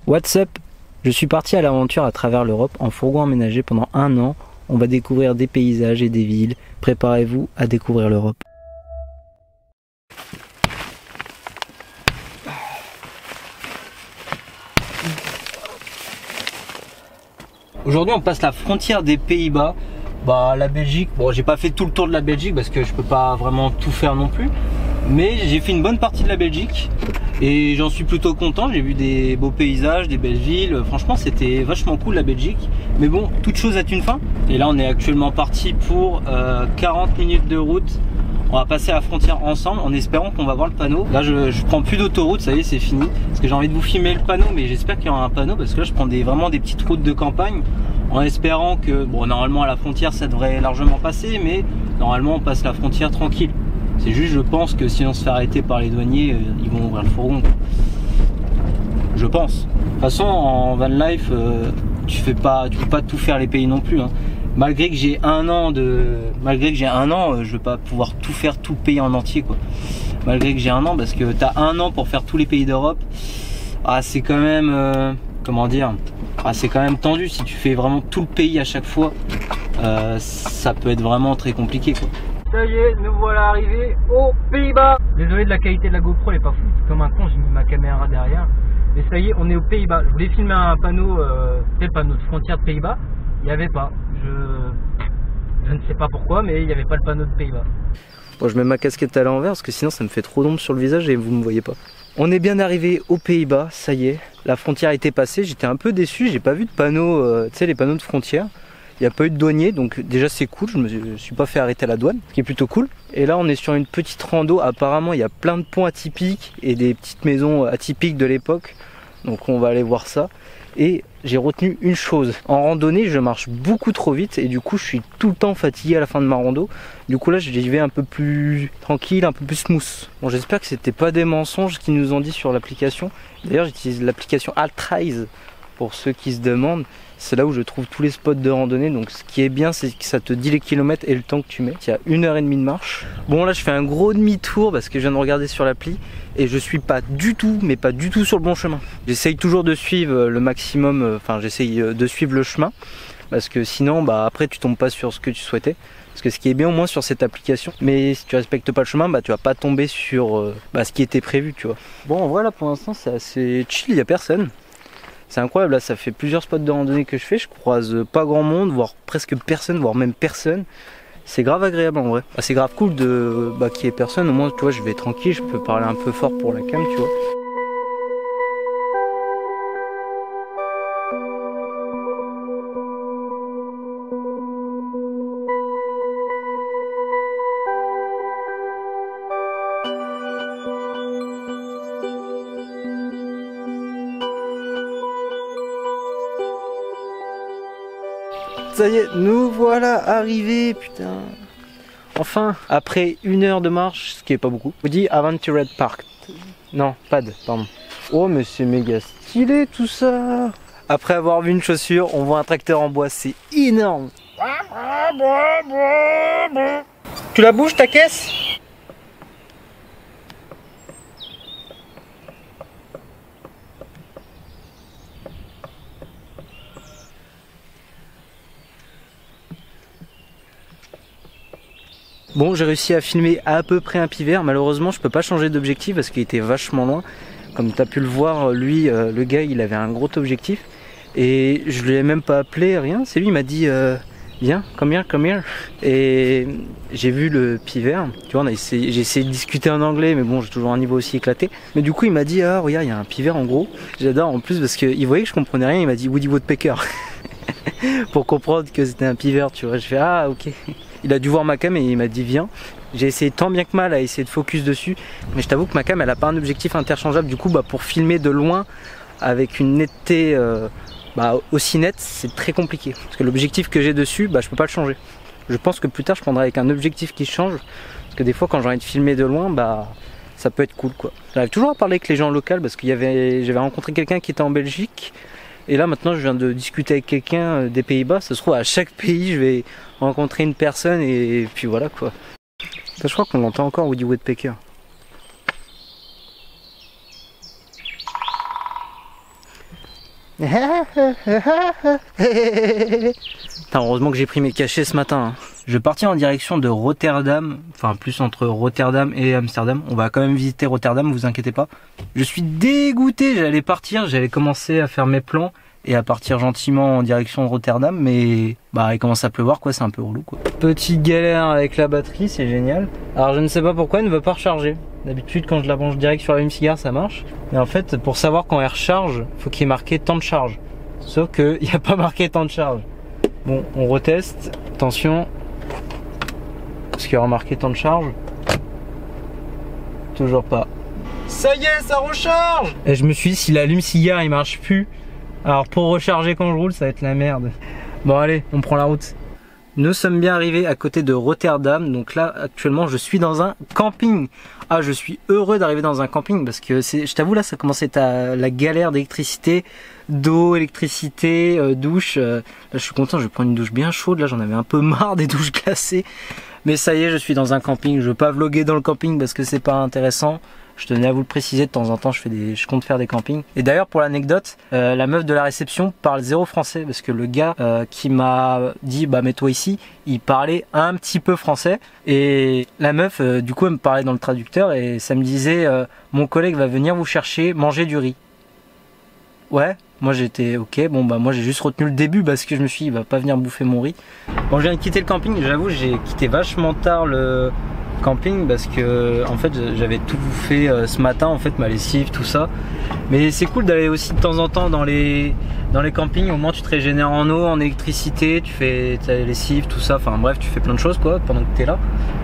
What's up? Je suis parti à l'aventure à travers l'Europe en fourgon aménagé pendant 1 an. On va découvrir des paysages et des villes. Préparez-vous à découvrir l'Europe. Aujourd'hui on passe la frontière des Pays-Bas. La Belgique, bon j'ai pas fait tout le tour de la Belgique parce que je peux pas vraiment tout faire non plus. Mais j'ai fait une bonne partie de la Belgique et j'en suis plutôt content. J'ai vu des beaux paysages, des belles villes. Franchement c'était vachement cool la Belgique. Mais bon, toute chose a une fin. Et là on est actuellement parti pour 40 minutes de route. On va passer la frontière ensemble en espérant qu'on va voir le panneau. Là je prends plus d'autoroute, ça y est c'est fini. Parce que j'ai envie de vous filmer le panneau, mais j'espère qu'il y aura un panneau. Parce que là je prends vraiment des petites routes de campagne. En espérant que, bon normalement à la frontière ça devrait largement passer. Mais normalement on passe la frontière tranquille. C'est juste, je pense que si on se fait arrêter par les douaniers, ils vont ouvrir le fourgon. Je pense. De toute façon, en van life, tu peux pas tout faire les pays non plus. Hein. Malgré que j'ai 1 an, je vais pas pouvoir tout faire, tout le pays en entier, quoi. Malgré que j'ai 1 an, parce que t'as 1 an pour faire tous les pays d'Europe. Ah, c'est quand même, comment dire, c'est quand même tendu. Si tu fais vraiment tout le pays à chaque fois, ça peut être vraiment très compliqué, quoi. Ça y est, nous voilà arrivés aux Pays-Bas. Désolé de la qualité de la GoPro, elle est pas fou. Comme un con, j'ai mis ma caméra derrière. Mais ça y est, on est aux Pays-Bas. Je voulais filmer un panneau, le panneau de frontière de Pays-Bas. Il n'y avait pas. Je ne sais pas pourquoi, mais il n'y avait pas le panneau de Pays-Bas. Bon, je mets ma casquette à l'envers parce que sinon ça me fait trop d'ombre sur le visage et vous ne me voyez pas. On est bien arrivé aux Pays-Bas, ça y est. La frontière a été passée. J'étais un peu déçu, j'ai pas vu de panneau, tu sais, les panneaux de frontière. Il n'y a pas eu de douanier, donc déjà c'est cool, je me suis pas fait arrêter à la douane, ce qui est plutôt cool. Et là on est sur une petite rando, apparemment il y a plein de ponts atypiques et des petites maisons atypiques de l'époque. Donc on va aller voir ça. Et j'ai retenu une chose, en randonnée je marche beaucoup trop vite et du coup je suis tout le temps fatigué à la fin de ma rando. Du coup là j'y vais un peu plus tranquille, un peu plus smooth. Bon j'espère que c'était pas des mensonges qu'ils nous ont dit sur l'application. D'ailleurs j'utilise l'application Altrize pour ceux qui se demandent. C'est là où je trouve tous les spots de randonnée. Donc ce qui est bien c'est que ça te dit les kilomètres et le temps que tu mets. Il y a 1h30 de marche. Bon là je fais un gros demi-tour parce que je viens de regarder sur l'appli. Et je suis pas du tout, mais pas du tout sur le bon chemin. J'essaye toujours de suivre le maximum, enfin j'essaye de suivre le chemin. Parce que sinon après tu tombes pas sur ce que tu souhaitais. Parce que ce qui est bien au moins sur cette application, mais si tu respectes pas le chemin, tu vas pas tomber sur ce qui était prévu, tu vois. Bon voilà pour l'instant c'est assez chill, il y a personne. C'est incroyable, là ça fait plusieurs spots de randonnée que je fais, je croise pas grand monde, voire presque personne, voire même personne. C'est grave agréable en vrai. C'est grave cool de qu'il y ait personne, au moins tu vois je vais tranquille, je peux parler un peu fort pour la cam, tu vois. Ça y est, nous voilà arrivés, putain. Enfin, après 1 heure de marche, ce qui est pas beaucoup. On dit Aventured Park. Non, Pad, pardon. Oh, mais c'est méga stylé tout ça. Après avoir vu une chaussure, on voit un tracteur en bois, c'est énorme. Tu la bouges ta caisse? Bon, j'ai réussi à filmer à peu près un pivert. Malheureusement, je peux pas changer d'objectif parce qu'il était vachement loin. Comme tu as pu le voir, lui, le gars, il avait un gros objectif. Et je lui ai même pas appelé, rien. C'est lui, il m'a dit, viens, come here. Et j'ai vu le pivert. Tu vois, j'ai essayé de discuter en anglais, mais bon, j'ai toujours un niveau aussi éclaté. Mais du coup, il m'a dit, ah, regarde, il y a un pivert en gros. J'adore en plus parce qu'il voyait que je comprenais rien. Il m'a dit Woody Woodpecker. Pour comprendre que c'était un pivert, tu vois. Je fais, ah, ok. Il a dû voir ma cam et il m'a dit viens. J'ai essayé tant bien que mal à essayer de focus dessus. Mais je t'avoue que ma cam elle a pas un objectif interchangeable. Du coup pour filmer de loin avec une netteté aussi nette c'est très compliqué. Parce que l'objectif que j'ai dessus je peux pas le changer. Je pense que plus tard je prendrai avec un objectif qui change. Parce que des fois quand j'ai envie de filmer de loin ça peut être cool quoi. J'arrive toujours à parler avec les gens locaux parce que j'avais rencontré quelqu'un qui était en Belgique. Et là maintenant je viens de discuter avec quelqu'un des Pays-Bas. Ça se trouve à chaque pays je vais rencontrer une personne et puis voilà quoi. Je crois qu'on l'entend encore Woody Woodpecker. Heureusement que j'ai pris mes cachets ce matin. Je vais partir en direction de Rotterdam, enfin plus entre Rotterdam et Amsterdam. On va quand même visiter Rotterdam, vous inquiétez pas. Je suis dégoûté, j'allais partir, j'allais commencer à faire mes plans et à partir gentiment en direction de Rotterdam, mais bah il commence à pleuvoir quoi, c'est un peu relou quoi. Petite galère avec la batterie, c'est génial. Alors je ne sais pas pourquoi elle ne veut pas recharger. D'habitude quand je la branche direct sur l'allume-cigare ça marche. Mais en fait pour savoir quand elle recharge, faut qu'il y ait marqué temps de charge. Sauf qu'il n'y a pas marqué temps de charge. Bon, on reteste, attention. Parce qu'il y aura marqué temps de charge. Toujours pas. Ça y est, ça recharge! Et je me suis dit, si l'allume-cigare il marche plus, alors pour recharger quand je roule, ça va être la merde. Bon allez, on prend la route. Nous sommes bien arrivés à côté de Rotterdam. Donc là, actuellement, je suis dans un camping. Ah, je suis heureux d'arriver dans un camping parce que je t'avoue, là, ça commence à être la galère d'électricité, d'eau, électricité, douche. Là, je suis content, je vais prendre une douche bien chaude. Là, j'en avais un peu marre des douches glacées. Mais ça y est, je suis dans un camping. Je veux pas vlogger dans le camping parce que c'est pas intéressant. Je tenais à vous le préciser, de temps en temps je compte faire des campings. Et d'ailleurs pour l'anecdote, la meuf de la réception parle zéro français parce que le gars qui m'a dit bah mets-toi ici, il parlait un petit peu français. Et la meuf du coup elle me parlait dans le traducteur et ça me disait mon collègue va venir vous chercher manger du riz. Ouais, moi j'étais ok, bon bah moi j'ai juste retenu le début parce que je me suis dit il va pas venir bouffer mon riz. Bon je viens de quitter le camping, j'avoue j'ai quitté vachement tard le camping parce que en fait j'avais tout fait ce matin en fait, ma lessive, tout ça. Mais c'est cool d'aller aussi de temps en temps dans les campings, au moins tu te régénères en eau, en électricité, tu fais ta lessive, tout ça, enfin bref tu fais plein de choses quoi pendant que t'es là.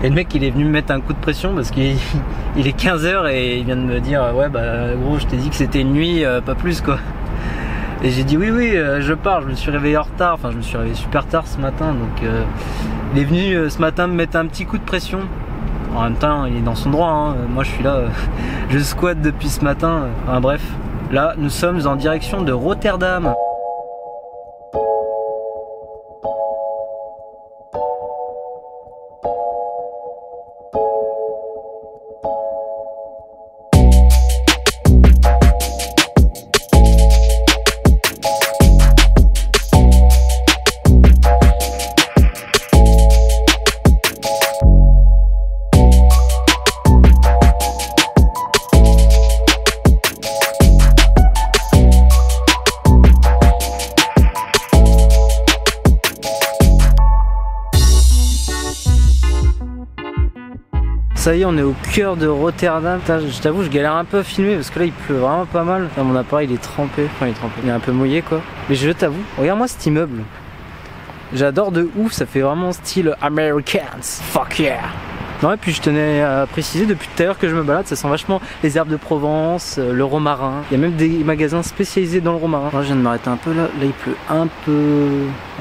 Et le mec il est venu me mettre un coup de pression parce qu'il est 15h et il vient de me dire ouais bah gros je t'ai dit que c'était une nuit, pas plus quoi. Et j'ai dit oui je pars, je me suis réveillé en retard, enfin je me suis réveillé super tard ce matin donc il est venu ce matin me mettre un petit coup de pression. En même temps, il est dans son droit, hein. Moi je suis là, je squatte depuis ce matin. Enfin, bref, là nous sommes en direction de Rotterdam. Ça y est, on est au cœur de Rotterdam. Putain, je t'avoue, je galère un peu à filmer parce que là il pleut vraiment pas mal. Là, mon appareil il est trempé, enfin il est trempé, il est un peu mouillé quoi. Mais je t'avoue, regarde-moi cet immeuble. J'adore de ouf, ça fait vraiment style Americans. Fuck yeah. Non et puis je tenais à préciser depuis tout à l'heure que je me balade, ça sent vachement les herbes de Provence, le romarin. Il y a même des magasins spécialisés dans le romarin. Là je viens de m'arrêter un peu là, il pleut un peu.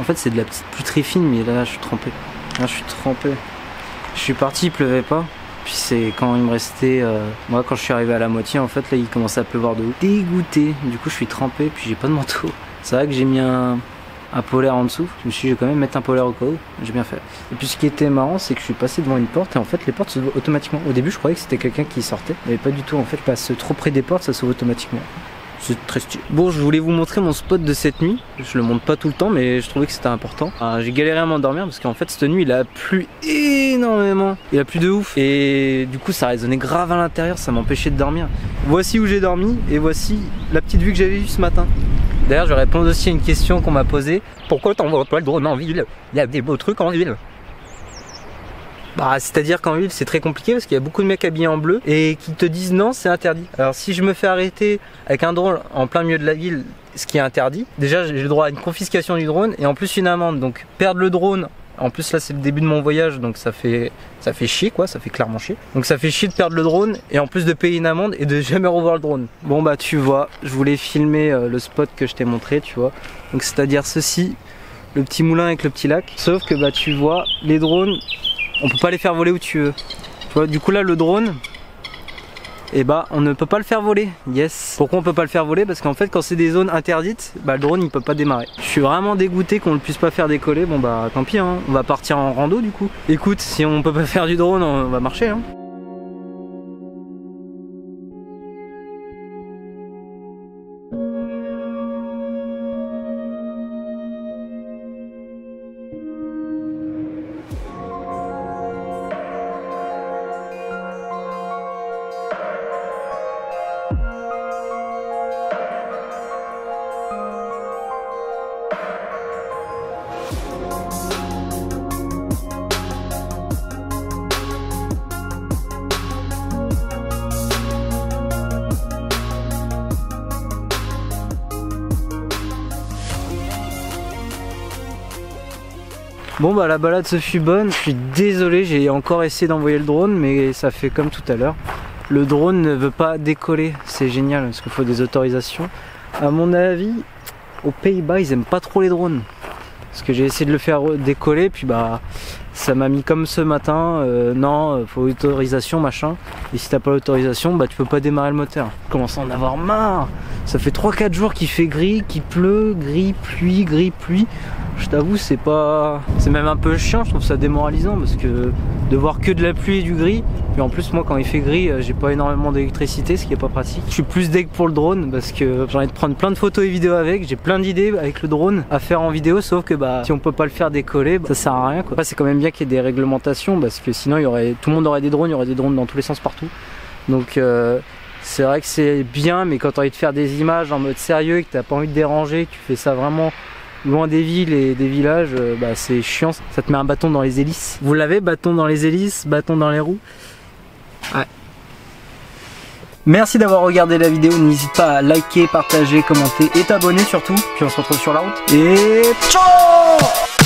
En fait c'est de la petite pluie très fine mais là je suis trempé. Là je suis trempé. Je suis parti, il pleuvait pas. Puis c'est quand il me restait, moi quand je suis arrivé à la moitié en fait là il commençait à pleuvoir de ouf. Dégoûté, du coup je suis trempé puis j'ai pas de manteau. C'est vrai que j'ai mis un polaire en dessous, je me suis dit je vais quand même mettre un polaire au cas où, j'ai bien fait. Et puis ce qui était marrant c'est que je suis passé devant une porte et en fait les portes s'ouvrent automatiquement. Au début je croyais que c'était quelqu'un qui sortait, mais pas du tout en fait, je passe trop près des portes ça s'ouvre automatiquement. C'est très stylé. Bon, je voulais vous montrer mon spot de cette nuit. Je le montre pas tout le temps, mais je trouvais que c'était important. J'ai galéré à m'endormir parce qu'en fait, cette nuit, il a plu énormément. Il a plu de ouf. Et du coup, ça résonnait grave à l'intérieur, ça m'empêchait de dormir. Voici où j'ai dormi et voici la petite vue que j'avais eue ce matin. D'ailleurs, je réponds aussi à une question qu'on m'a posée. Pourquoi t'envoies pas le drone en ville? Il y a des beaux trucs en ville. Bah, c'est-à-dire qu'en ville c'est très compliqué parce qu'il y a beaucoup de mecs habillés en bleu et qui te disent non c'est interdit. Alors si je me fais arrêter avec un drone en plein milieu de la ville, ce qui est interdit, déjà j'ai le droit à une confiscation du drone et en plus une amende. Donc perdre le drone, en plus là c'est le début de mon voyage donc ça fait chier quoi, ça fait clairement chier. Donc ça fait chier de perdre le drone et en plus de payer une amende et de jamais revoir le drone. Bon bah tu vois, je voulais filmer le spot que je t'ai montré tu vois. Donc c'est-à-dire ceci, le petit moulin avec le petit lac. Sauf que bah tu vois les drones, on peut pas les faire voler où tu veux. Tu vois, du coup là le drone, et bah on ne peut pas le faire voler. Yes. Pourquoi on peut pas le faire voler? Parce qu'en fait quand c'est des zones interdites, bah le drone il peut pas démarrer. Je suis vraiment dégoûté qu'on ne puisse pas faire décoller. Bon bah tant pis hein, on va partir en rando du coup. Écoute, si on peut pas faire du drone, on va marcher hein. Bon bah la balade se fut bonne, je suis désolé, j'ai encore essayé d'envoyer le drone mais ça fait comme tout à l'heure. Le drone ne veut pas décoller, c'est génial parce qu'il faut des autorisations. À mon avis, aux Pays-Bas ils aiment pas trop les drones. Parce que j'ai essayé de le faire décoller puis bah ça m'a mis comme ce matin, non, faut autorisation machin. Et si t'as pas l'autorisation, bah tu peux pas démarrer le moteur. Je commence à en avoir marre. Ça fait 3-4 jours qu'il fait gris, qu'il pleut, gris, pluie. Je t'avoue c'est pas... C'est même un peu chiant, je trouve ça démoralisant parce que de voir que de la pluie et du gris. Puis en plus moi quand il fait gris j'ai pas énormément d'électricité, ce qui est pas pratique. Je suis plus deg pour le drone parce que j'ai envie de prendre plein de photos et vidéos avec. J'ai plein d'idées avec le drone à faire en vidéo, sauf que bah si on peut pas le faire décoller, bah, ça sert à rien quoi. Après c'est quand même bien qu'il y ait des réglementations parce que sinon tout le monde aurait des drones, il y aurait des drones dans tous les sens partout. Donc c'est vrai que c'est bien, mais quand tu as envie de faire des images en mode sérieux et que t'as pas envie de déranger, que tu fais ça vraiment loin des villes et des villages, bah c'est chiant, ça te met un bâton dans les hélices. Vous l'avez, bâton dans les hélices, bâton dans les roues? Ouais. Merci d'avoir regardé la vidéo, n'hésite pas à liker, partager, commenter et t'abonner surtout. Puis on se retrouve sur la route. Et ciao!